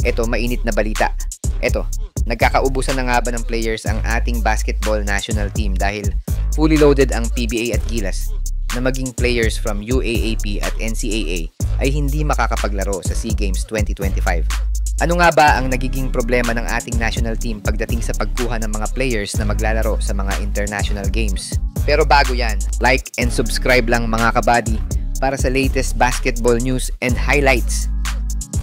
Eto, mainit na balita. Eto, nagkakaubusan na nga ba ng players ang ating basketball national team dahil fully loaded ang PBA at Gilas na maging players from UAAP at NCAA ay hindi makakapaglaro sa SEA Games 2025. Ano nga ba ang nagiging problema ng ating national team pagdating sa pagkuha ng mga players na maglalaro sa mga international games? Pero bago yan, like and subscribe lang mga kabady para sa latest basketball news and highlights.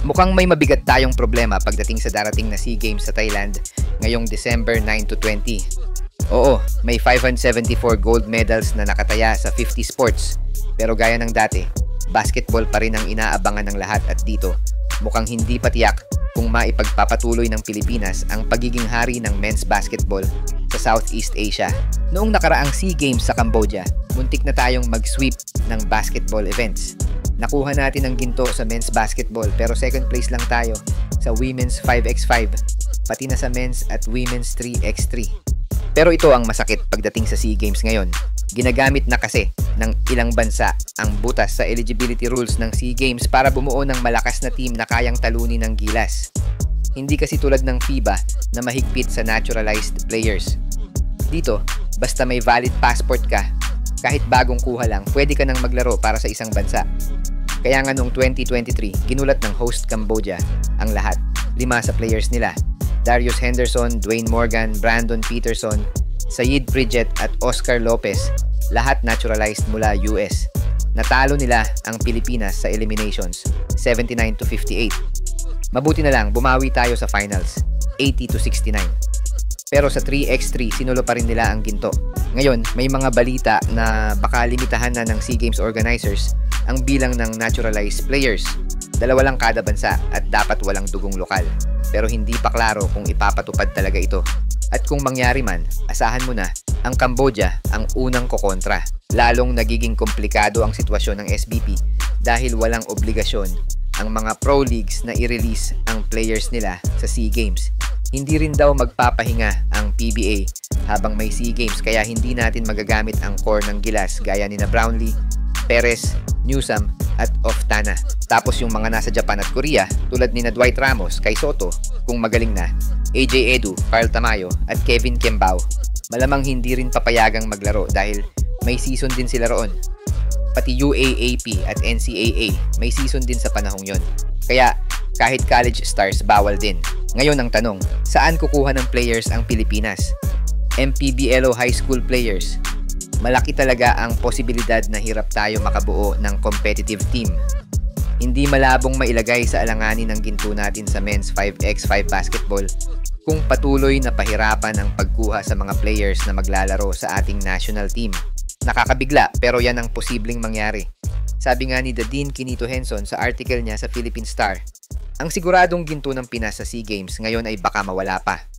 Mukhang may mabigat tayong problema pagdating sa darating na SEA Games sa Thailand ngayong December 9 to 20. Oo, may 574 gold medals na nakataya sa 50 sports. Pero gaya ng dati, basketball pa rin ang inaabangan ng lahat at dito, mukhang hindi patiyak kung maipagpapatuloy ng Pilipinas ang pagiging hari ng men's basketball sa Southeast Asia. Noong nakaraang SEA Games sa Cambodia, muntik na tayong mag-sweep ng basketball events. Nakuha natin ang ginto sa men's basketball pero second place lang tayo sa women's 5x5, pati na sa men's at women's 3x3. Pero ito ang masakit pagdating sa SEA Games ngayon. Ginagamit na kasi ng ilang bansa ang butas sa eligibility rules ng SEA Games para bumuo ng malakas na team na kayang talunin ng Gilas. Hindi kasi tulad ng FIBA na mahigpit sa naturalized players. Dito, basta may valid passport ka, kahit bagong kuha lang, pwede ka nang maglaro para sa isang bansa. Kaya nga noong 2023, ginulat ng host Cambodia ang lahat. 5 sa players nila: Darius Henderson, Dwayne Morgan, Brandon Peterson, Saeed Pridget at Oscar Lopez, lahat naturalized mula US. Natalo nila ang Pilipinas sa eliminations, 79 to 58. Mabuti na lang, bumawi tayo sa finals, 80 to 69. Pero sa 3x3, sinulo pa rin nila ang ginto. Ngayon, may mga balita na baka limitahan na ng SEA Games organizers ang bilang ng naturalized players. 2 lang kada bansa at dapat walang dugong lokal. Pero hindi pa klaro kung ipapatupad talaga ito. At kung mangyari man, asahan mo na, ang Cambodia ang unang kokontra. Lalong nagiging komplikado ang sitwasyon ng SBP dahil walang obligasyon ang mga pro leagues na i-release ang players nila sa SEA Games. Hindi rin daw magpapahinga ang PBA habang may SEA Games kaya hindi natin magagamit ang core ng Gilas gaya ni na Brownlee, Perez, Newsome at Oftana. Tapos yung mga nasa Japan at Korea tulad ni na Dwight Ramos, Kai Soto, kung magaling na, AJ Edu, Carl Tamayo at Kevin Kembao, malamang hindi rin papayagang maglaro dahil may season din sila roon. Pati UAAP at NCAA may season din sa panahong yon. Kaya kahit college stars bawal din. Ngayon ang tanong, saan kukuha ng players ang Pilipinas? MPBLO high school players. Malaki talaga ang posibilidad na hirap tayo makabuo ng competitive team. Hindi malabong mailagay sa alanganin ng ginto natin sa men's 5x5 basketball kung patuloy na pahirapan ang pagkuha sa mga players na maglalaro sa ating national team. Nakakabigla pero yan ang posibleng mangyari. Sabi nga ni Dean Quinito Henson sa article niya sa Philippine Star, ang siguradong ginto ng Pinas sa SEA Games ngayon ay baka mawala pa.